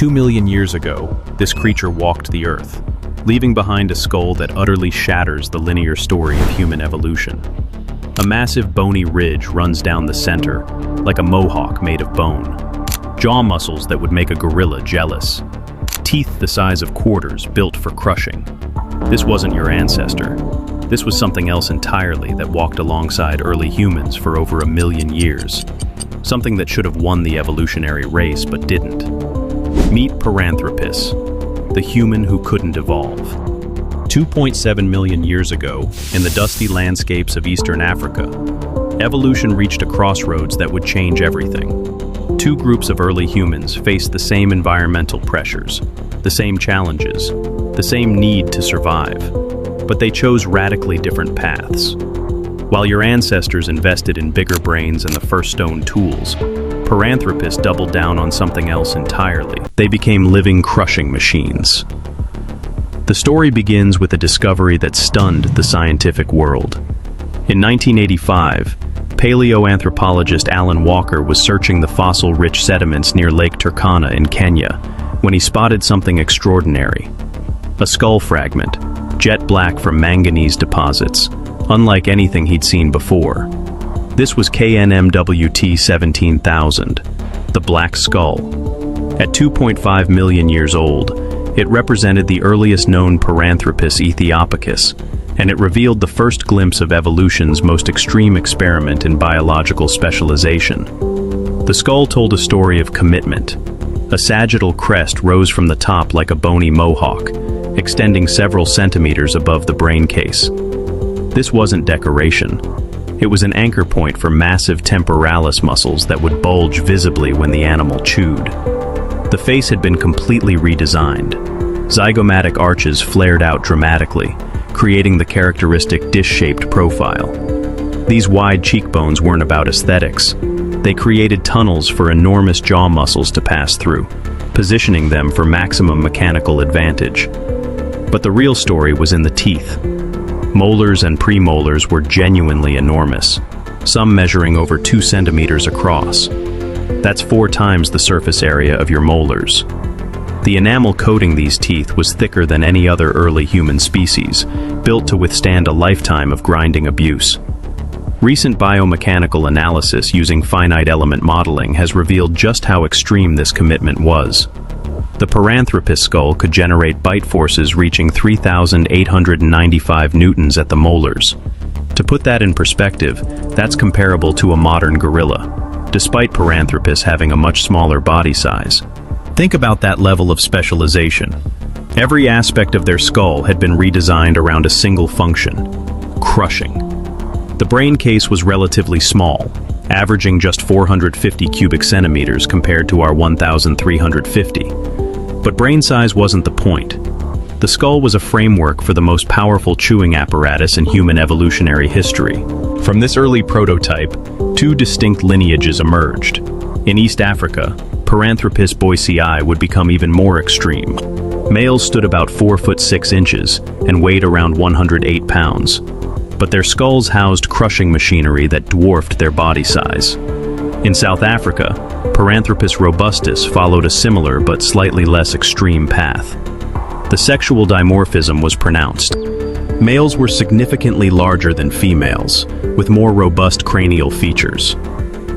2 million years ago, this creature walked the Earth, leaving behind a skull that utterly shatters the linear story of human evolution. A massive bony ridge runs down the center, like a mohawk made of bone. Jaw muscles that would make a gorilla jealous. Teeth the size of quarters built for crushing. This wasn't your ancestor. This was something else entirely that walked alongside early humans for over 1 million years. Something that should have won the evolutionary race but didn't. Meet Paranthropus, the human who couldn't evolve. 2.7 million years ago, in the dusty landscapes of Eastern Africa, evolution reached a crossroads that would change everything. Two groups of early humans faced the same environmental pressures, the same challenges, the same need to survive, but they chose radically different paths. While your ancestors invested in bigger brains and the first stone tools, Paranthropus doubled down on something else entirely. They became living crushing machines. The story begins with a discovery that stunned the scientific world. In 1985, paleoanthropologist Alan Walker was searching the fossil-rich sediments near Lake Turkana in Kenya when he spotted something extraordinary. A skull fragment, jet black from manganese deposits, unlike anything he'd seen before. This was KNMWT 17,000, the Black Skull. At 2.5 million years old, it represented the earliest known Paranthropus ethiopicus, and it revealed the first glimpse of evolution's most extreme experiment in biological specialization. The skull told a story of commitment. A sagittal crest rose from the top like a bony mohawk, extending several centimeters above the brain case. This wasn't decoration. It was an anchor point for massive temporalis muscles that would bulge visibly when the animal chewed. The face had been completely redesigned. Zygomatic arches flared out dramatically, creating the characteristic dish-shaped profile. These wide cheekbones weren't about aesthetics. They created tunnels for enormous jaw muscles to pass through, positioning them for maximum mechanical advantage. But the real story was in the teeth. Molars and premolars were genuinely enormous, some measuring over 2 centimeters across. That's 4 times the surface area of your molars. The enamel coating these teeth was thicker than any other early human species, built to withstand a lifetime of grinding abuse. Recent biomechanical analysis using finite element modeling has revealed just how extreme this commitment was. The Paranthropus skull could generate bite forces reaching 3,895 newtons at the molars. To put that in perspective, that's comparable to a modern gorilla, despite Paranthropus having a much smaller body size. Think about that level of specialization. Every aspect of their skull had been redesigned around a single function: crushing. The brain case was relatively small, averaging just 450 cubic centimeters compared to our 1,350. But brain size wasn't the point. The skull was a framework for the most powerful chewing apparatus in human evolutionary history. From this early prototype, 2 distinct lineages emerged. In East Africa, Paranthropus boisei would become even more extreme. Males stood about 4'6" and weighed around 108 pounds. But their skulls housed crushing machinery that dwarfed their body size. In South Africa, Paranthropus robustus followed a similar but slightly less extreme path. The sexual dimorphism was pronounced. Males were significantly larger than females, with more robust cranial features.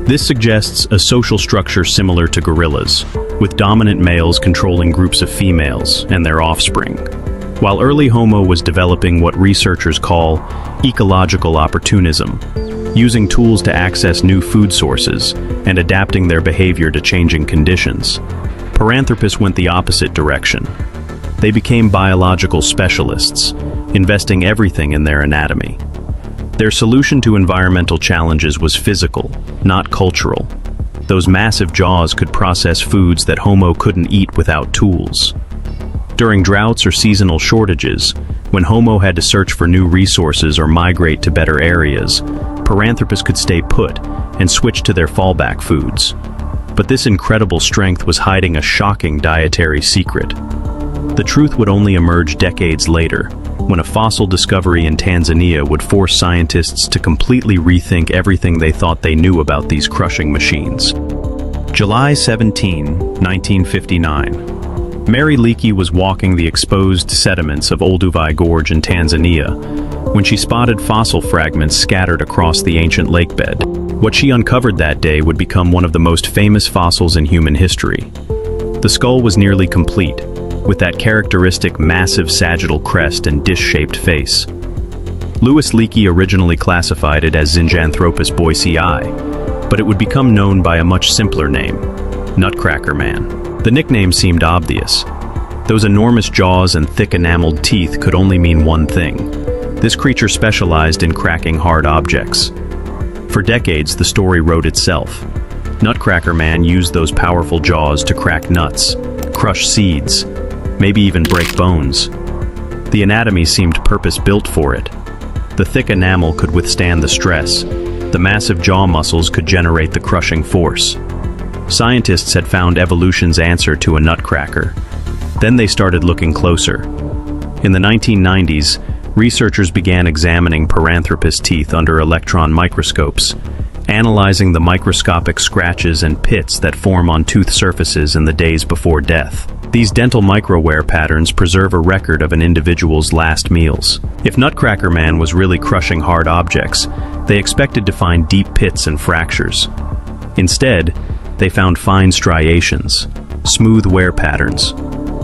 This suggests a social structure similar to gorillas, with dominant males controlling groups of females and their offspring. While early Homo was developing what researchers call ecological opportunism, using tools to access new food sources and adapting their behavior to changing conditions, Paranthropus went the opposite direction. They became biological specialists, investing everything in their anatomy. Their solution to environmental challenges was physical, not cultural. Those massive jaws could process foods that Homo couldn't eat without tools. During droughts or seasonal shortages, when Homo had to search for new resources or migrate to better areas, Paranthropus could stay put and switch to their fallback foods. But this incredible strength was hiding a shocking dietary secret. The truth would only emerge decades later, when a fossil discovery in Tanzania would force scientists to completely rethink everything they thought they knew about these crushing machines. July 17, 1959. Mary Leakey was walking the exposed sediments of Olduvai Gorge in Tanzania when she spotted fossil fragments scattered across the ancient lakebed. What she uncovered that day would become one of the most famous fossils in human history. The skull was nearly complete, with that characteristic massive sagittal crest and dish-shaped face. Louis Leakey originally classified it as Paranthropus boisei, but it would become known by a much simpler name, Nutcracker Man. The nickname seemed obvious. Those enormous jaws and thick enameled teeth could only mean one thing. This creature specialized in cracking hard objects. For decades, the story wrote itself. Nutcracker Man used those powerful jaws to crack nuts, crush seeds, maybe even break bones. The anatomy seemed purpose-built for it. The thick enamel could withstand the stress. The massive jaw muscles could generate the crushing force. Scientists had found evolution's answer to a nutcracker. Then they started looking closer. In the 1990s, researchers began examining Paranthropus teeth under electron microscopes, analyzing the microscopic scratches and pits that form on tooth surfaces in the days before death. These dental microwear patterns preserve a record of an individual's last meals. If Nutcracker Man was really crushing hard objects, they expected to find deep pits and fractures. Instead, they found fine striations, smooth wear patterns,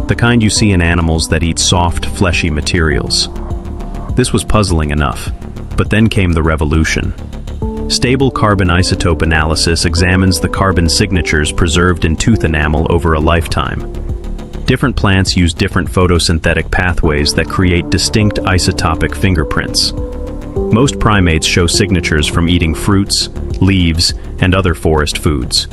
the kind you see in animals that eat soft, fleshy materials. This was puzzling enough, but then came the revolution. Stable carbon isotope analysis examines the carbon signatures preserved in tooth enamel over a lifetime. Different plants use different photosynthetic pathways that create distinct isotopic fingerprints. Most primates show signatures from eating fruits, leaves, and other forest foods.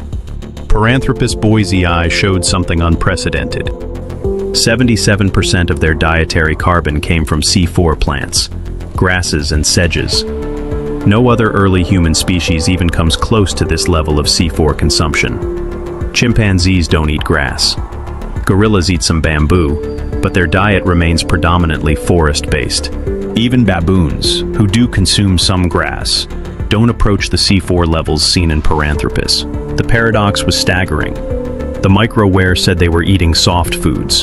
Paranthropus boisei showed something unprecedented. 77% of their dietary carbon came from C4 plants, grasses, and sedges. No other early human species even comes close to this level of C4 consumption. Chimpanzees don't eat grass. Gorillas eat some bamboo, but their diet remains predominantly forest-based. Even baboons, who do consume some grass, don't approach the C4 levels seen in Paranthropus. The paradox was staggering. The microwear said they were eating soft foods.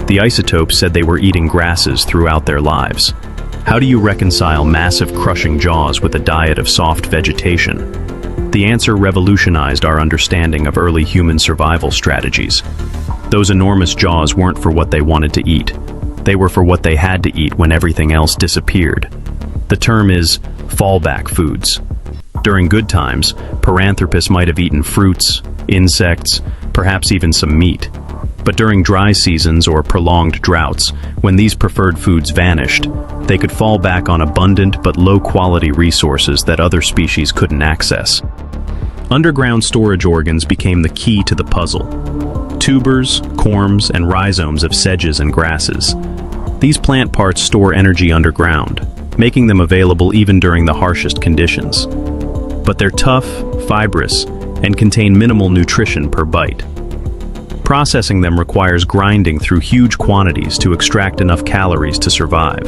The isotopes said they were eating grasses throughout their lives. How do you reconcile massive crushing jaws with a diet of soft vegetation? The answer revolutionized our understanding of early human survival strategies. Those enormous jaws weren't for what they wanted to eat. They were for what they had to eat when everything else disappeared. The term is fallback foods. During good times, Paranthropus might have eaten fruits, insects, perhaps even some meat. But during dry seasons or prolonged droughts, when these preferred foods vanished, they could fall back on abundant but low-quality resources that other species couldn't access. Underground storage organs became the key to the puzzle. Tubers, corms, and rhizomes of sedges and grasses. These plant parts store energy underground, making them available even during the harshest conditions. But they're tough, fibrous, and contain minimal nutrition per bite. Processing them requires grinding through huge quantities to extract enough calories to survive.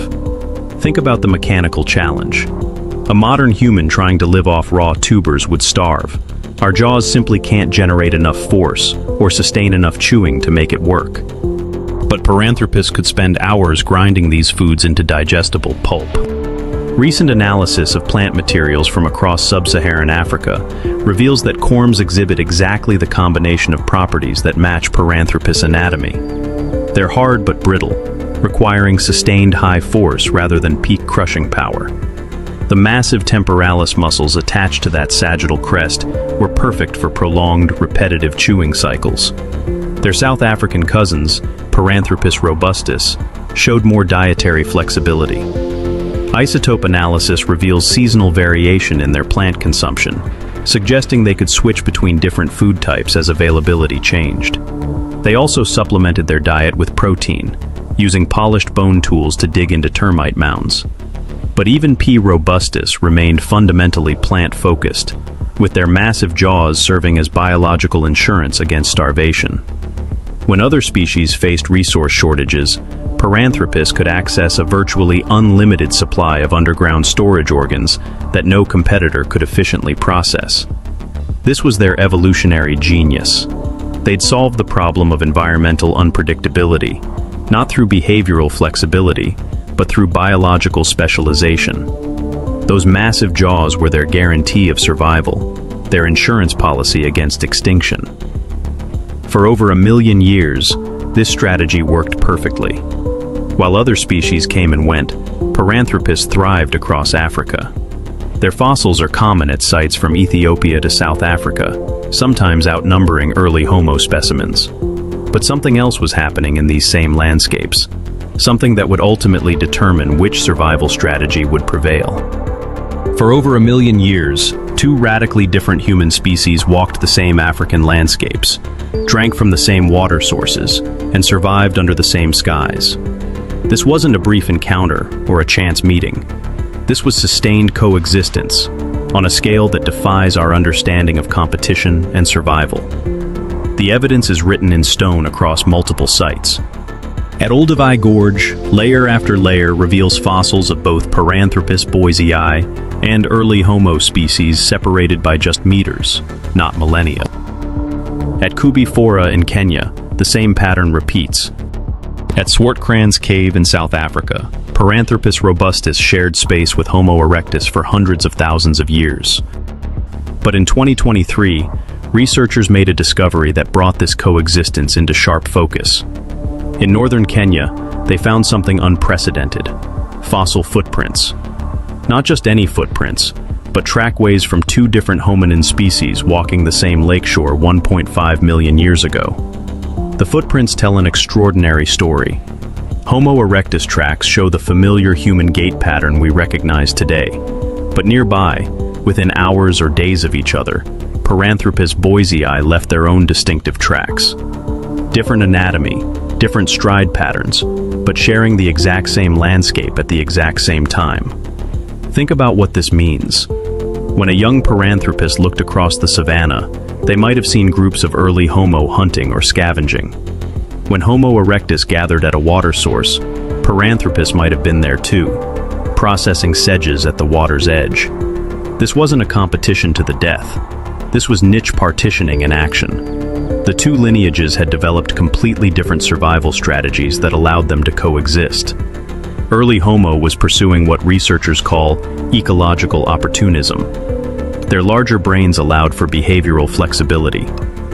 Think about the mechanical challenge. A modern human trying to live off raw tubers would starve. Our jaws simply can't generate enough force or sustain enough chewing to make it work. But Paranthropus could spend hours grinding these foods into digestible pulp. Recent analysis of plant materials from across sub-Saharan Africa reveals that corms exhibit exactly the combination of properties that match Paranthropus anatomy. They're hard but brittle, requiring sustained high force rather than peak crushing power. The massive temporalis muscles attached to that sagittal crest were perfect for prolonged, repetitive chewing cycles. Their South African cousins, Paranthropus robustus, showed more dietary flexibility. Isotope analysis reveals seasonal variation in their plant consumption, suggesting they could switch between different food types as availability changed. They also supplemented their diet with protein, using polished bone tools to dig into termite mounds. But even P. robustus remained fundamentally plant-focused, with their massive jaws serving as biological insurance against starvation. When other species faced resource shortages, Paranthropus could access a virtually unlimited supply of underground storage organs that no competitor could efficiently process. This was their evolutionary genius. They'd solved the problem of environmental unpredictability, not through behavioral flexibility, but through biological specialization. Those massive jaws were their guarantee of survival, their insurance policy against extinction. For over 1 million years, this strategy worked perfectly. While other species came and went, Paranthropus thrived across Africa. Their fossils are common at sites from Ethiopia to South Africa, sometimes outnumbering early Homo specimens. But something else was happening in these same landscapes, something that would ultimately determine which survival strategy would prevail. For over 1 million years, two radically different human species walked the same African landscapes, drank from the same water sources, and survived under the same skies. This wasn't a brief encounter or a chance meeting. This was sustained coexistence on a scale that defies our understanding of competition and survival. The evidence is written in stone across multiple sites. At Olduvai Gorge, layer after layer reveals fossils of both Paranthropus boisei and early Homo species separated by just meters, not millennia. At Kubifora in Kenya, the same pattern repeats. At Swartkrans Cave in South Africa, Paranthropus robustus shared space with Homo erectus for hundreds of thousands of years. But in 2023, researchers made a discovery that brought this coexistence into sharp focus. In northern Kenya, they found something unprecedented: fossil footprints. Not just any footprints, but trackways from two different hominin species walking the same lakeshore 1.5 million years ago. The footprints tell an extraordinary story. Homo erectus tracks show the familiar human gait pattern we recognize today. But nearby, within hours or days of each other, Paranthropus boisei left their own distinctive tracks. Different anatomy, different stride patterns, but sharing the exact same landscape at the exact same time. Think about what this means. When a young Paranthropus looked across the savanna, they might have seen groups of early Homo hunting or scavenging. When Homo erectus gathered at a water source, Paranthropus might have been there too, processing sedges at the water's edge. This wasn't a competition to the death. This was niche partitioning in action. The two lineages had developed completely different survival strategies that allowed them to coexist. Early Homo was pursuing what researchers call ecological opportunism. Their larger brains allowed for behavioral flexibility.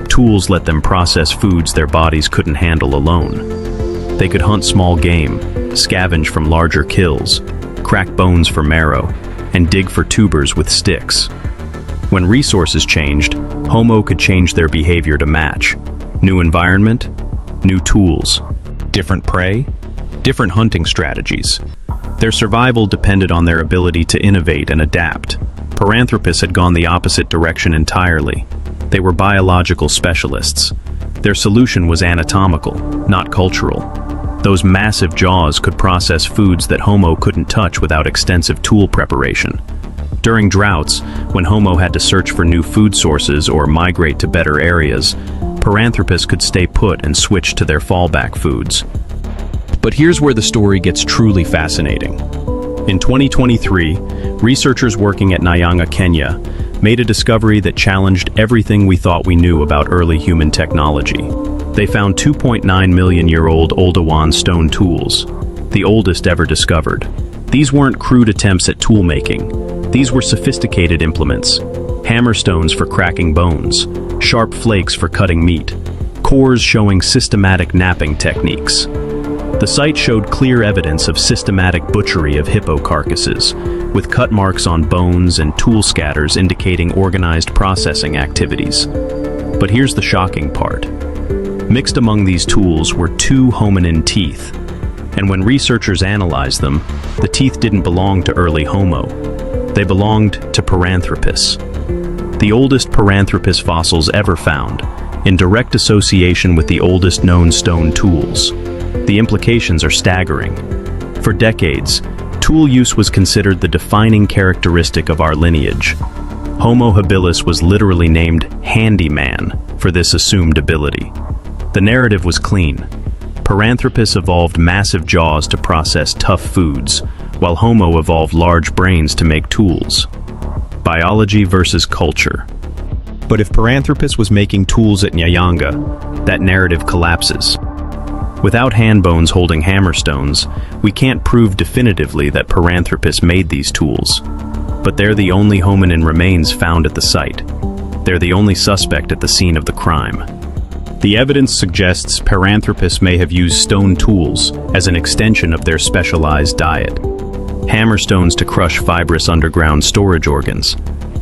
Tools let them process foods their bodies couldn't handle alone. They could hunt small game, scavenge from larger kills, crack bones for marrow, and dig for tubers with sticks. When resources changed, Homo could change their behavior to match. New environment, new tools, different prey, different hunting strategies. Their survival depended on their ability to innovate and adapt. Paranthropus had gone the opposite direction entirely. They were biological specialists. Their solution was anatomical, not cultural. Those massive jaws could process foods that Homo couldn't touch without extensive tool preparation. During droughts, when Homo had to search for new food sources or migrate to better areas, Paranthropus could stay put and switch to their fallback foods. But here's where the story gets truly fascinating. In 2023, researchers working at Nyanga, Kenya, made a discovery that challenged everything we thought we knew about early human technology. They found 2.9-million-year-old Olduvai stone tools, the oldest ever discovered. These weren't crude attempts at tool making. These were sophisticated implements: hammerstones for cracking bones, sharp flakes for cutting meat, cores showing systematic knapping techniques. The site showed clear evidence of systematic butchery of hippo carcasses, with cut marks on bones and tool scatters indicating organized processing activities. But here's the shocking part. Mixed among these tools were two hominin teeth, and when researchers analyzed them, the teeth didn't belong to early Homo. They belonged to Paranthropus, the oldest Paranthropus fossils ever found, in direct association with the oldest known stone tools. The implications are staggering. For decades, tool use was considered the defining characteristic of our lineage. Homo habilis was literally named handyman for this assumed ability. The narrative was clean. Paranthropus evolved massive jaws to process tough foods, while Homo evolved large brains to make tools. Biology versus culture. But if Paranthropus was making tools at Nyanga, that narrative collapses. Without hand bones holding hammerstones, we can't prove definitively that Paranthropus made these tools. But they're the only hominin remains found at the site. They're the only suspect at the scene of the crime. The evidence suggests Paranthropus may have used stone tools as an extension of their specialized diet. Hammerstones to crush fibrous underground storage organs,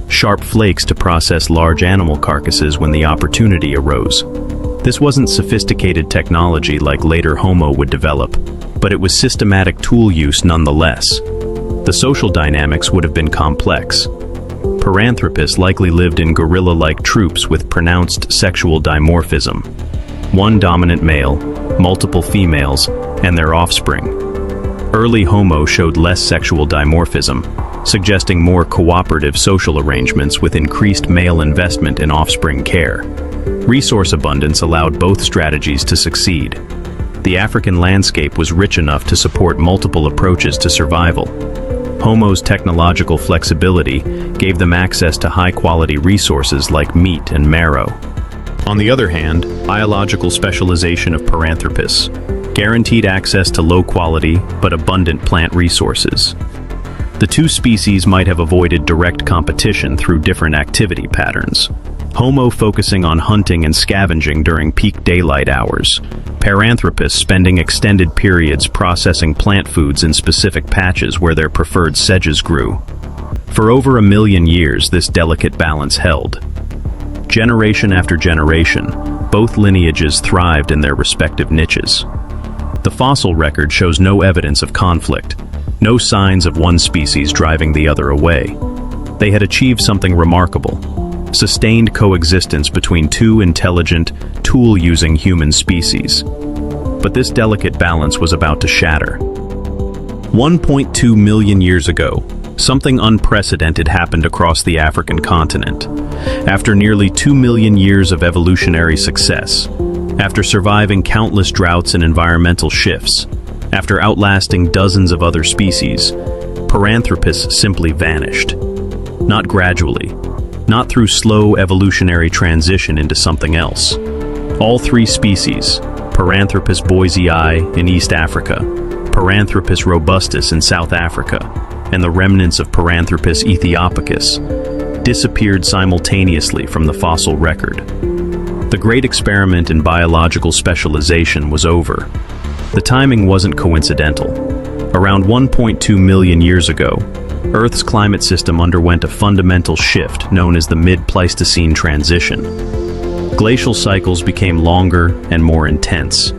sharp flakes to process large animal carcasses when the opportunity arose. This wasn't sophisticated technology like later Homo would develop, but it was systematic tool use nonetheless. The social dynamics would have been complex. Paranthropus likely lived in gorilla-like troops with pronounced sexual dimorphism. One dominant male, multiple females, and their offspring. Early Homo showed less sexual dimorphism, suggesting more cooperative social arrangements with increased male investment in offspring care. Resource abundance allowed both strategies to succeed. The African landscape was rich enough to support multiple approaches to survival. Homo's technological flexibility gave them access to high-quality resources like meat and marrow. On the other hand, biological specialization of Paranthropus guaranteed access to low-quality but abundant plant resources. The two species might have avoided direct competition through different activity patterns. Homo focusing on hunting and scavenging during peak daylight hours, Paranthropus spending extended periods processing plant foods in specific patches where their preferred sedges grew. For over 1 million years, this delicate balance held. Generation after generation, both lineages thrived in their respective niches. The fossil record shows no evidence of conflict, no signs of one species driving the other away. They had achieved something remarkable. Sustained coexistence between two intelligent, tool-using human species. But this delicate balance was about to shatter. 1.2 million years ago, something unprecedented happened across the African continent. After nearly 2 million years of evolutionary success, after surviving countless droughts and environmental shifts, after outlasting dozens of other species, Paranthropus simply vanished. Not gradually, not through slow evolutionary transition into something else. All three species, Paranthropus boisei in East Africa, Paranthropus robustus in South Africa, and the remnants of Paranthropus aethiopicus, disappeared simultaneously from the fossil record. The great experiment in biological specialization was over. The timing wasn't coincidental. Around 1.2 million years ago, Earth's climate system underwent a fundamental shift known as the mid-Pleistocene transition. Glacial cycles became longer and more intense.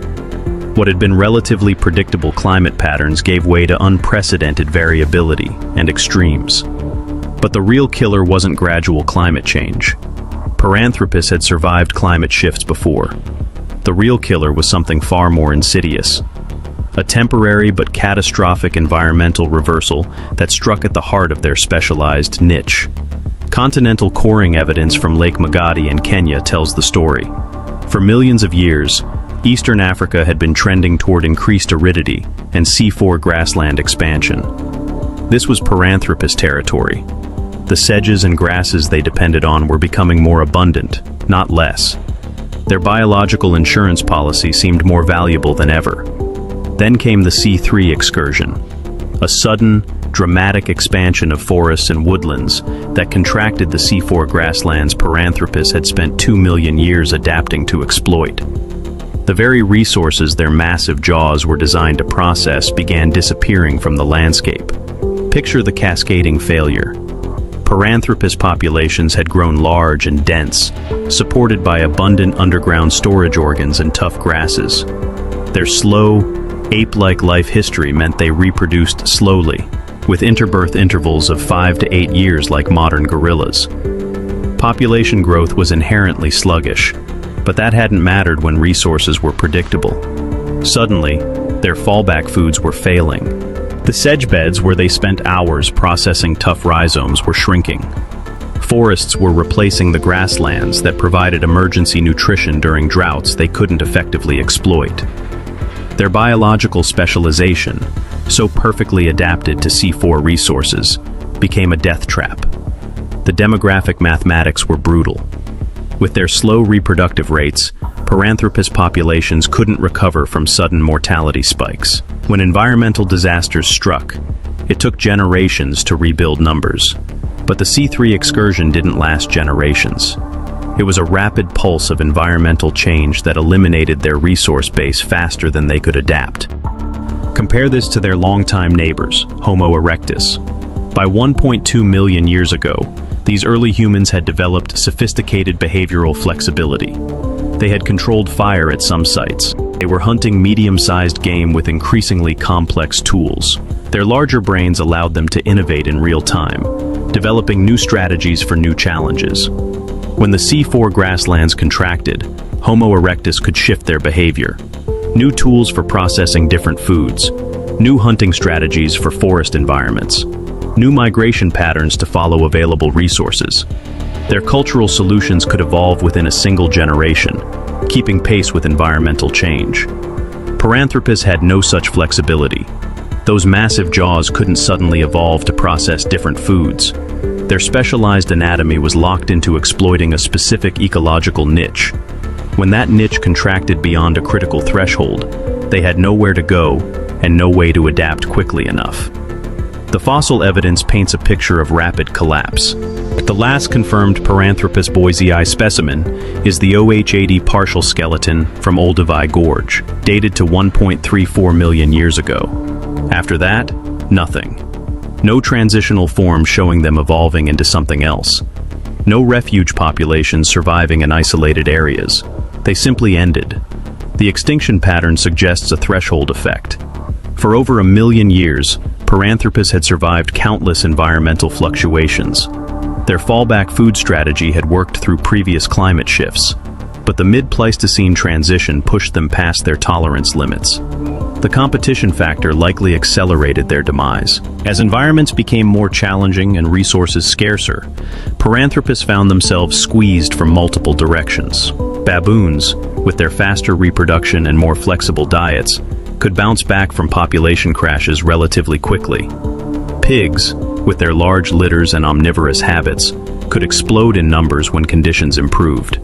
What had been relatively predictable climate patterns gave way to unprecedented variability and extremes. But the real killer wasn't gradual climate change. Paranthropus had survived climate shifts before. The real killer was something far more insidious. A temporary but catastrophic environmental reversal that struck at the heart of their specialized niche. Continental coring evidence from Lake Magadi in Kenya tells the story. For millions of years, Eastern Africa had been trending toward increased aridity and C4 grassland expansion. This was Paranthropus territory. The sedges and grasses they depended on were becoming more abundant, not less. Their biological insurance policy seemed more valuable than ever. Then came the C3 excursion, a sudden, dramatic expansion of forests and woodlands that contracted the C4 grasslands Paranthropus had spent 2 million years adapting to exploit. The very resources their massive jaws were designed to process began disappearing from the landscape. Picture the cascading failure. Paranthropus populations had grown large and dense, supported by abundant underground storage organs and tough grasses. Their slow, ape-like life history meant they reproduced slowly, with interbirth intervals of 5 to 8 years like modern gorillas. Population growth was inherently sluggish, but that hadn't mattered when resources were predictable. Suddenly, their fallback foods were failing. The sedge beds where they spent hours processing tough rhizomes were shrinking. Forests were replacing the grasslands that provided emergency nutrition during droughts they couldn't effectively exploit. Their biological specialization, so perfectly adapted to C4 resources, became a death trap. The demographic mathematics were brutal. With their slow reproductive rates, Paranthropus populations couldn't recover from sudden mortality spikes. When environmental disasters struck, it took generations to rebuild numbers. But the C3 excursion didn't last generations. It was a rapid pulse of environmental change that eliminated their resource base faster than they could adapt. Compare this to their longtime neighbors, Homo erectus. By 1.2 million years ago, these early humans had developed sophisticated behavioral flexibility. They had controlled fire at some sites. They were hunting medium-sized game with increasingly complex tools. Their larger brains allowed them to innovate in real time, developing new strategies for new challenges. When the C4 grasslands contracted, Homo erectus could shift their behavior. New tools for processing different foods, new hunting strategies for forest environments, new migration patterns to follow available resources. Their cultural solutions could evolve within a single generation, keeping pace with environmental change. Paranthropus had no such flexibility. Those massive jaws couldn't suddenly evolve to process different foods. Their specialized anatomy was locked into exploiting a specific ecological niche. When that niche contracted beyond a critical threshold, they had nowhere to go and no way to adapt quickly enough. The fossil evidence paints a picture of rapid collapse. The last confirmed Paranthropus boisei specimen is the OH80 partial skeleton from Olduvai Gorge, dated to 1.34 million years ago. After that, nothing. No transitional form showing them evolving into something else. No refuge populations surviving in isolated areas. They simply ended. The extinction pattern suggests a threshold effect. For over 1 million years, Paranthropus had survived countless environmental fluctuations. Their fallback food strategy had worked through previous climate shifts, but the mid-Pleistocene transition pushed them past their tolerance limits. The competition factor likely accelerated their demise. As environments became more challenging and resources scarcer, Paranthropus found themselves squeezed from multiple directions. Baboons, with their faster reproduction and more flexible diets, could bounce back from population crashes relatively quickly. Pigs, with their large litters and omnivorous habits, could explode in numbers when conditions improved.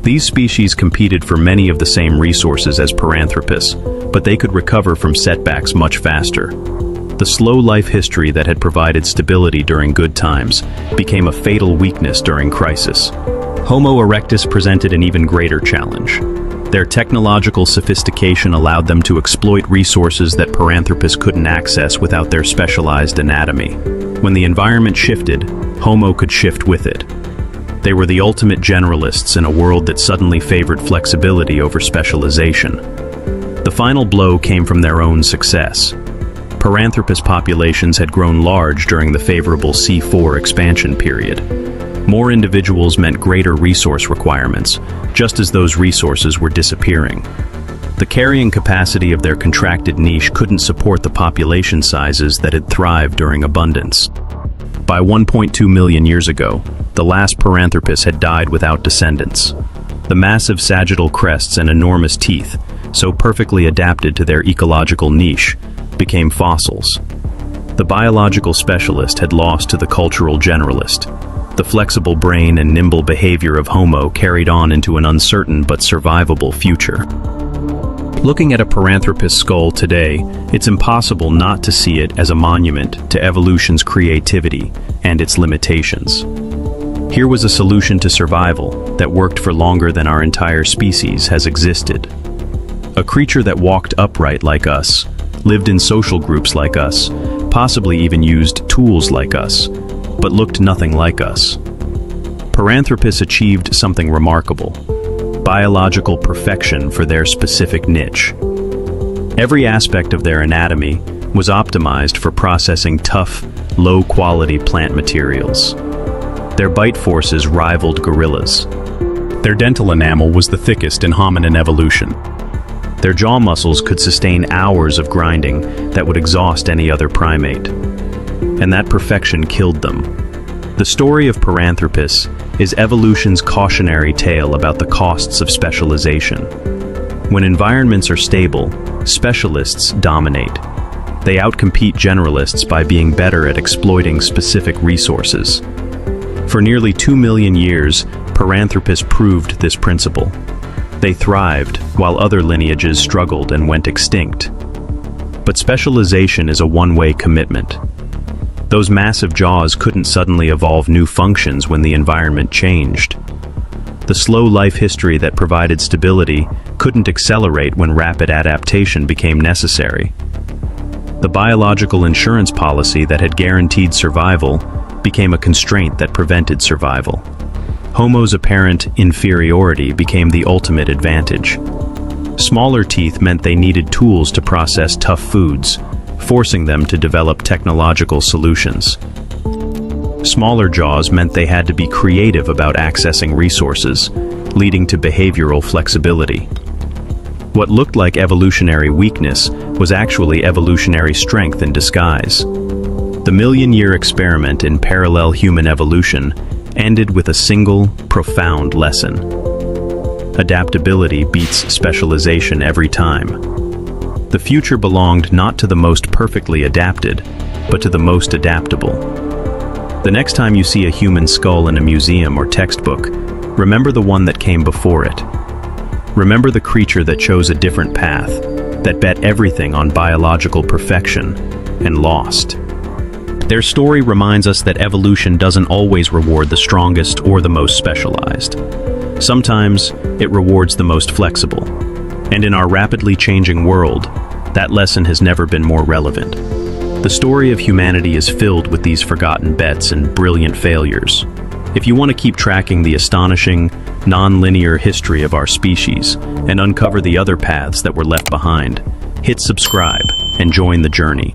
These species competed for many of the same resources as Paranthropus, but they could recover from setbacks much faster. The slow life history that had provided stability during good times became a fatal weakness during crisis. Homo erectus presented an even greater challenge. Their technological sophistication allowed them to exploit resources that Paranthropus couldn't access without their specialized anatomy. When the environment shifted, Homo could shift with it. They were the ultimate generalists in a world that suddenly favored flexibility over specialization. The final blow came from their own success. Paranthropus populations had grown large during the favorable C4 expansion period. More individuals meant greater resource requirements, just as those resources were disappearing. The carrying capacity of their contracted niche couldn't support the population sizes that had thrived during abundance. By 1.2 million years ago, the last Paranthropus had died without descendants. The massive sagittal crests and enormous teeth, so perfectly adapted to their ecological niche, became fossils. The biological specialist had lost to the cultural generalist. The flexible brain and nimble behavior of Homo carried on into an uncertain but survivable future. Looking at a Paranthropus skull today, it's impossible not to see it as a monument to evolution's creativity and its limitations. Here was a solution to survival that worked for longer than our entire species has existed. A creature that walked upright like us, lived in social groups like us, possibly even used tools like us, but looked nothing like us. Paranthropus achieved something remarkable: biological perfection for their specific niche. Every aspect of their anatomy was optimized for processing tough, low-quality plant materials. Their bite forces rivaled gorillas. Their dental enamel was the thickest in hominin evolution. Their jaw muscles could sustain hours of grinding that would exhaust any other primate. And that perfection killed them. The story of Paranthropus is evolution's cautionary tale about the costs of specialization. When environments are stable, specialists dominate. They outcompete generalists by being better at exploiting specific resources. For nearly 2 million years, Paranthropus proved this principle. They thrived, while other lineages struggled and went extinct. But specialization is a one-way commitment. Those massive jaws couldn't suddenly evolve new functions when the environment changed. The slow life history that provided stability couldn't accelerate when rapid adaptation became necessary. The biological insurance policy that had guaranteed survival became a constraint that prevented survival. Homo's apparent inferiority became the ultimate advantage. Smaller teeth meant they needed tools to process tough foods, forcing them to develop technological solutions. Smaller jaws meant they had to be creative about accessing resources, leading to behavioral flexibility. What looked like evolutionary weakness was actually evolutionary strength in disguise. The million-year experiment in parallel human evolution ended with a single, profound lesson. Adaptability beats specialization every time. The future belonged not to the most perfectly adapted, but to the most adaptable. The next time you see a human skull in a museum or textbook, remember the one that came before it. Remember the creature that chose a different path, that bet everything on biological perfection, and lost. Their story reminds us that evolution doesn't always reward the strongest or the most specialized. Sometimes, it rewards the most flexible. And in our rapidly changing world, that lesson has never been more relevant. The story of humanity is filled with these forgotten bets and brilliant failures. If you want to keep tracking the astonishing, non-linear history of our species and uncover the other paths that were left behind, hit subscribe and join the journey.